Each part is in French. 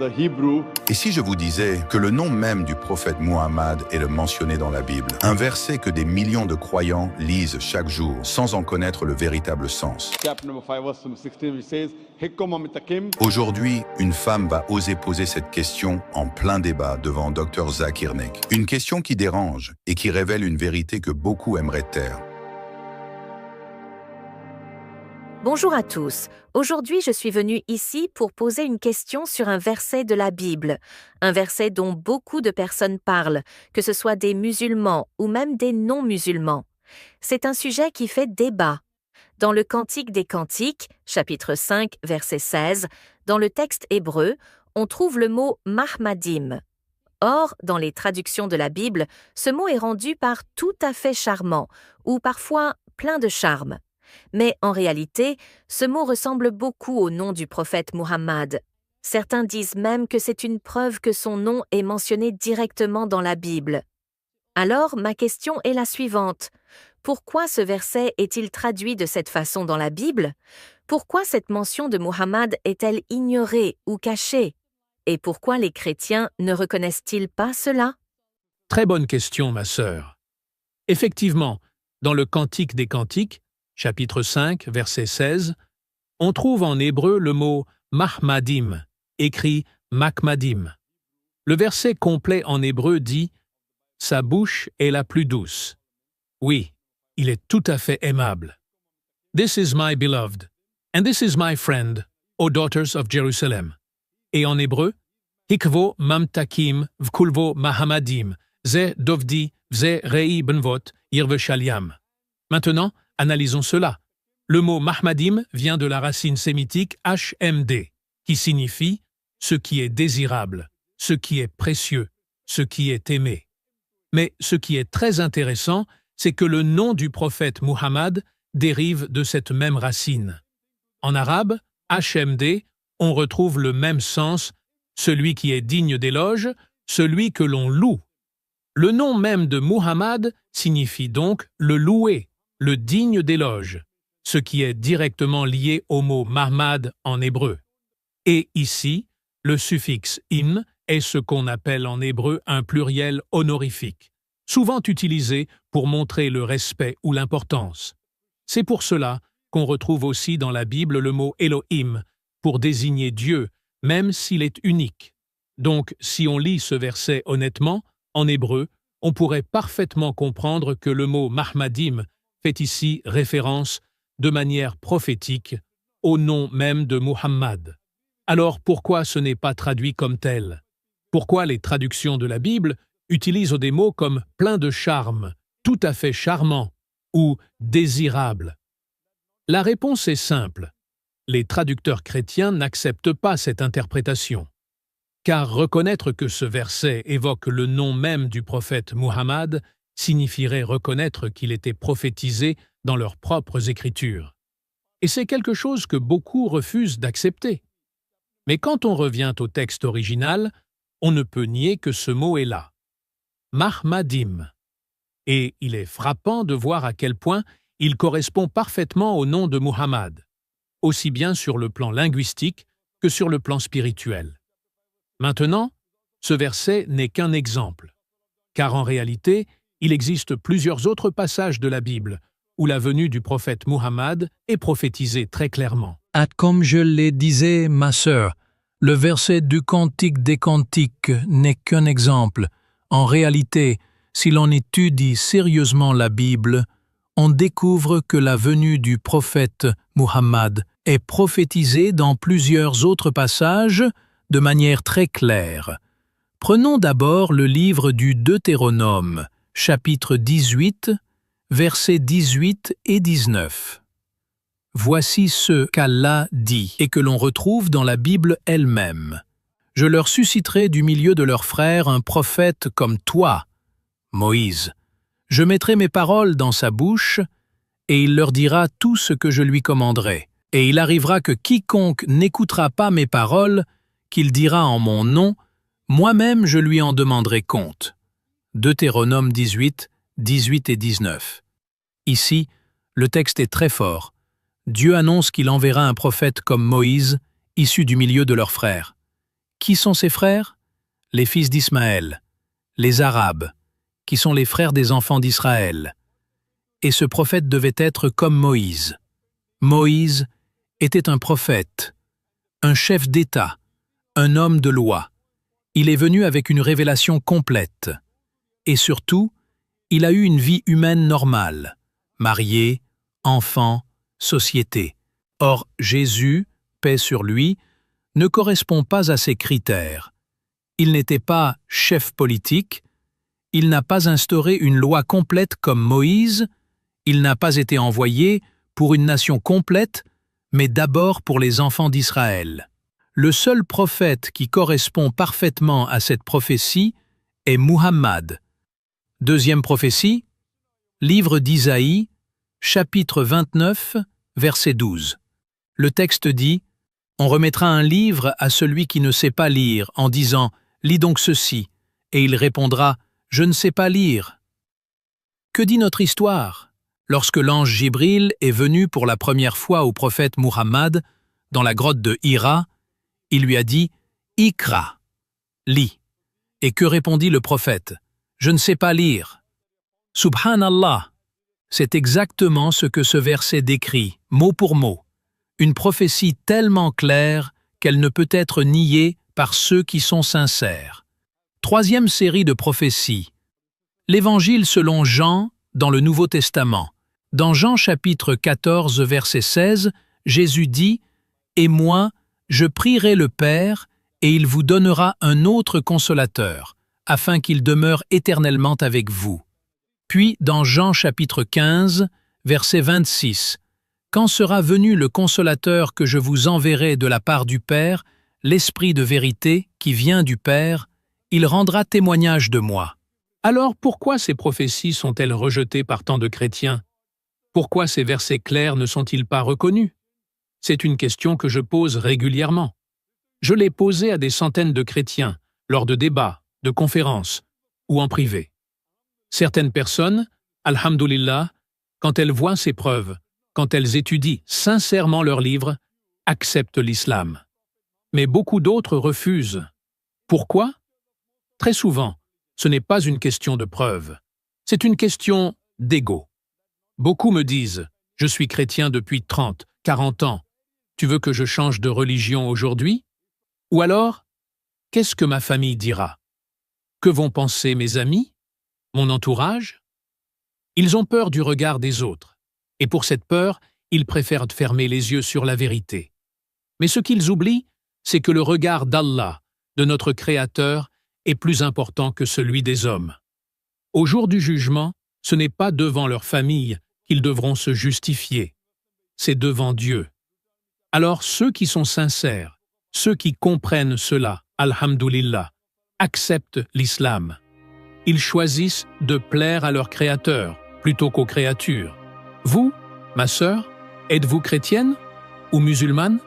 the Hebrew. Et si je vous disais que le nom même du prophète Muhammad est le mentionné dans la Bible, un verset que des millions de croyants lisent chaque jour sans en connaître le véritable sens. Chapter number 5, verse number 16, which says, Hikmah mitakim. Aujourd'hui, une femme va oser poser cette question en plein débat devant Dr Zakir Naik. Une question qui dérange et qui révèle une vérité que beaucoup aimeraient taire. Bonjour à tous. Aujourd'hui, je suis venue ici pour poser une question sur un verset de la Bible, un verset dont beaucoup de personnes parlent, que ce soit des musulmans ou même des non-musulmans. C'est un sujet qui fait débat. Dans le Cantique des Cantiques, chapitre 5, verset 16, dans le texte hébreu, on trouve le mot « mahmadim ». Or, dans les traductions de la Bible, ce mot est rendu par « tout à fait charmant » ou parfois « plein de charme ». Mais en réalité, ce mot ressemble beaucoup au nom du prophète Muhammad. Certains disent même que c'est une preuve que son nom est mentionné directement dans la Bible. Alors, ma question est la suivante. Pourquoi ce verset est-il traduit de cette façon dans la Bible? Pourquoi cette mention de Muhammad est-elle ignorée ou cachée? Et pourquoi les chrétiens ne reconnaissent-ils pas cela? Très bonne question, ma sœur. Effectivement, dans le Cantique des Cantiques, chapitre 5, verset 16, on trouve en hébreu le mot « mahmadim », écrit « makmadim ». Le verset complet en hébreu dit « Sa bouche est la plus douce ». Oui, il est tout à fait aimable. « This is my beloved, and this is my friend, O daughters of Jerusalem ». Et en hébreu « Hikvo mamtakim vkulvo mahamadim, ze dovdi, ze rei benvot, Yerveshaliam ». Maintenant, analysons cela. Le mot mahmadim vient de la racine sémitique hmd, qui signifie « ce qui est désirable », « ce qui est précieux », « ce qui est aimé ». Mais ce qui est très intéressant, c'est que le nom du prophète Muhammad dérive de cette même racine. En arabe, hmd, on retrouve le même sens, celui qui est digne d'éloge, celui que l'on loue. Le nom même de Muhammad signifie donc le loué, le digne d'éloge, ce qui est directement lié au mot Mahmad en hébreu. Et ici, le suffixe in est ce qu'on appelle en hébreu un pluriel honorifique, souvent utilisé pour montrer le respect ou l'importance. C'est pour cela qu'on retrouve aussi dans la Bible le mot Elohim pour désigner Dieu, même s'il est unique. Donc, si on lit ce verset honnêtement, en hébreu, on pourrait parfaitement comprendre que le mot Mahmadim fait ici référence, de manière prophétique, au nom même de Muhammad. Alors pourquoi ce n'est pas traduit comme tel? Pourquoi les traductions de la Bible utilisent des mots comme « plein de charme »,« tout à fait charmant » ou « désirable » ? La réponse est simple. Les traducteurs chrétiens n'acceptent pas cette interprétation. Car reconnaître que ce verset évoque le nom même du prophète Muhammad signifierait reconnaître qu'il était prophétisé dans leurs propres écritures. Et c'est quelque chose que beaucoup refusent d'accepter. Mais quand on revient au texte original, on ne peut nier que ce mot est là. Mahmadim. Et il est frappant de voir à quel point il correspond parfaitement au nom de Muhammad, aussi bien sur le plan linguistique que sur le plan spirituel. Maintenant, ce verset n'est qu'un exemple, car en réalité, il existe plusieurs autres passages de la Bible où la venue du prophète Muhammad est prophétisée très clairement. Comme je le disais, ma sœur, le verset du Cantique des Cantiques n'est qu'un exemple. En réalité, si l'on étudie sérieusement la Bible, on découvre que la venue du prophète Muhammad est prophétisée dans plusieurs autres passages de manière très claire. Prenons d'abord le livre du Deutéronome, chapitre 18, versets 18 et 19. Voici ce qu'Allah dit et que l'on retrouve dans la Bible elle-même. « Je leur susciterai du milieu de leurs frères un prophète comme toi, Moïse. Je mettrai mes paroles dans sa bouche, et il leur dira tout ce que je lui commanderai. Et il arrivera que quiconque n'écoutera pas mes paroles, qu'il dira en mon nom, moi-même je lui en demanderai compte. » Deutéronome 18, 18 et 19. Ici, le texte est très fort. Dieu annonce qu'il enverra un prophète comme Moïse, issu du milieu de leurs frères. Qui sont ses frères? Les fils d'Ismaël, les Arabes, qui sont les frères des enfants d'Israël. Et ce prophète devait être comme Moïse. Moïse était un prophète, un chef d'État, un homme de loi. Il est venu avec une révélation complète. Et surtout, il a eu une vie humaine normale, marié, enfant, société. Or, Jésus, paix sur lui, ne correspond pas à ces critères. Il n'était pas chef politique, il n'a pas instauré une loi complète comme Moïse, il n'a pas été envoyé pour une nation complète, mais d'abord pour les enfants d'Israël. Le seul prophète qui correspond parfaitement à cette prophétie est Muhammad. Deuxième prophétie, livre d'Isaïe, chapitre 29, verset 12. Le texte dit « On remettra un livre à celui qui ne sait pas lire en disant « Lis donc ceci » et il répondra « Je ne sais pas lire ». Que dit notre histoire? Lorsque l'ange Jibril est venu pour la première fois au prophète Muhammad dans la grotte de Hira, il lui a dit « Ikra » lis. Et que répondit le prophète? « Je ne sais pas lire ». Subhanallah, c'est exactement ce que ce verset décrit, mot pour mot. Une prophétie tellement claire qu'elle ne peut être niée par ceux qui sont sincères. Troisième série de prophéties. L'Évangile selon Jean dans le Nouveau Testament. Dans Jean chapitre 14, verset 16, Jésus dit « Et moi, je prierai le Père, et il vous donnera un autre consolateur, afin qu'il demeure éternellement avec vous. » Puis dans Jean chapitre 15, verset 26, « Quand sera venu le consolateur que je vous enverrai de la part du Père, l'Esprit de vérité qui vient du Père, il rendra témoignage de moi. » Alors pourquoi ces prophéties sont-elles rejetées par tant de chrétiens? Pourquoi ces versets clairs ne sont-ils pas reconnus? C'est une question que je pose régulièrement. Je l'ai posée à des centaines de chrétiens, lors de débats, de conférences, ou en privé. Certaines personnes, alhamdoulilah, quand elles voient ces preuves, quand elles étudient sincèrement leurs livres, acceptent l'islam. Mais beaucoup d'autres refusent. Pourquoi? Très souvent, ce n'est pas une question de preuve, c'est une question d'ego. Beaucoup me disent « Je suis chrétien depuis 30, 40 ans. Tu veux que je change de religion aujourd'hui ?» Ou alors « Qu'est-ce que ma famille dira? Que vont penser mes amis? Mon entourage ?» Ils ont peur du regard des autres, et pour cette peur, ils préfèrent fermer les yeux sur la vérité. Mais ce qu'ils oublient, c'est que le regard d'Allah, de notre Créateur, est plus important que celui des hommes. Au jour du jugement, ce n'est pas devant leur famille qu'ils devront se justifier, c'est devant Dieu. Alors ceux qui sont sincères, ceux qui comprennent cela, alhamdoulilah, acceptent l'islam. Ils choisissent de plaire à leur Créateur plutôt qu'aux créatures. Vous, ma sœur, êtes-vous chrétienne ou musulmane?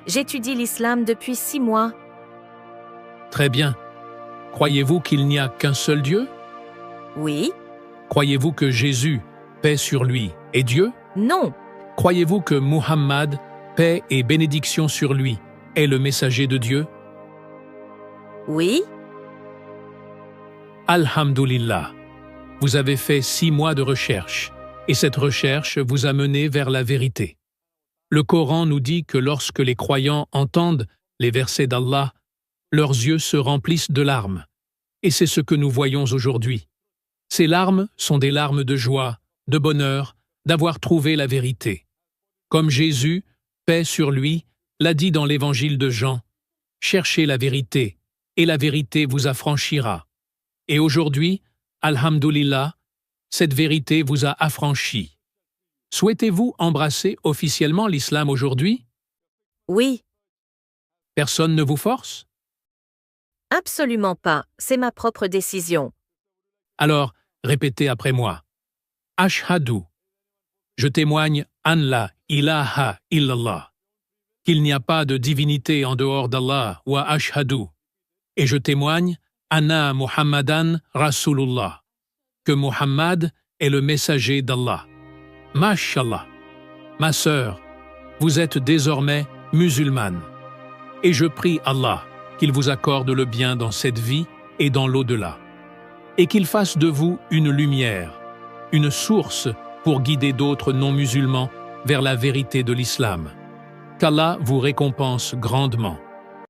J'étudie l'islam depuis 6 mois. Très bien. Croyez-vous qu'il n'y a qu'un seul Dieu? Oui. Croyez-vous que Jésus, paix sur lui, est Dieu? Non. Croyez-vous que Muhammad, paix et bénédiction sur lui, est le messager de Dieu? Oui. Alhamdulillah. Vous avez fait 6 mois de recherche, et cette recherche vous a mené vers la vérité. Le Coran nous dit que lorsque les croyants entendent les versets d'Allah, leurs yeux se remplissent de larmes. Et c'est ce que nous voyons aujourd'hui. Ces larmes sont des larmes de joie, de bonheur, d'avoir trouvé la vérité. Comme Jésus, paix sur lui, l'a dit dans l'évangile de Jean, « Cherchez la vérité, et la vérité vous affranchira. » Et aujourd'hui, alhamdoulilah, cette vérité vous a affranchi. Souhaitez-vous embrasser officiellement l'islam aujourd'hui? Oui. Personne ne vous force? Absolument pas, c'est ma propre décision. Alors, répétez après moi. Ashhadu. Je témoigne an la ilaha illallah. Qu'il n'y a pas de divinité en dehors d'Allah, wa ashhadu. Et je témoigne Anna Muhammadan Rasulullah. Que Muhammad est le messager d'Allah. Mashallah. Ma sœur, vous êtes désormais musulmane. Et je prie Allah qu'il vous accorde le bien dans cette vie et dans l'au-delà, et qu'il fasse de vous une lumière, une source pour guider d'autres non-musulmans vers la vérité de l'islam. Qu'Allah vous récompense grandement.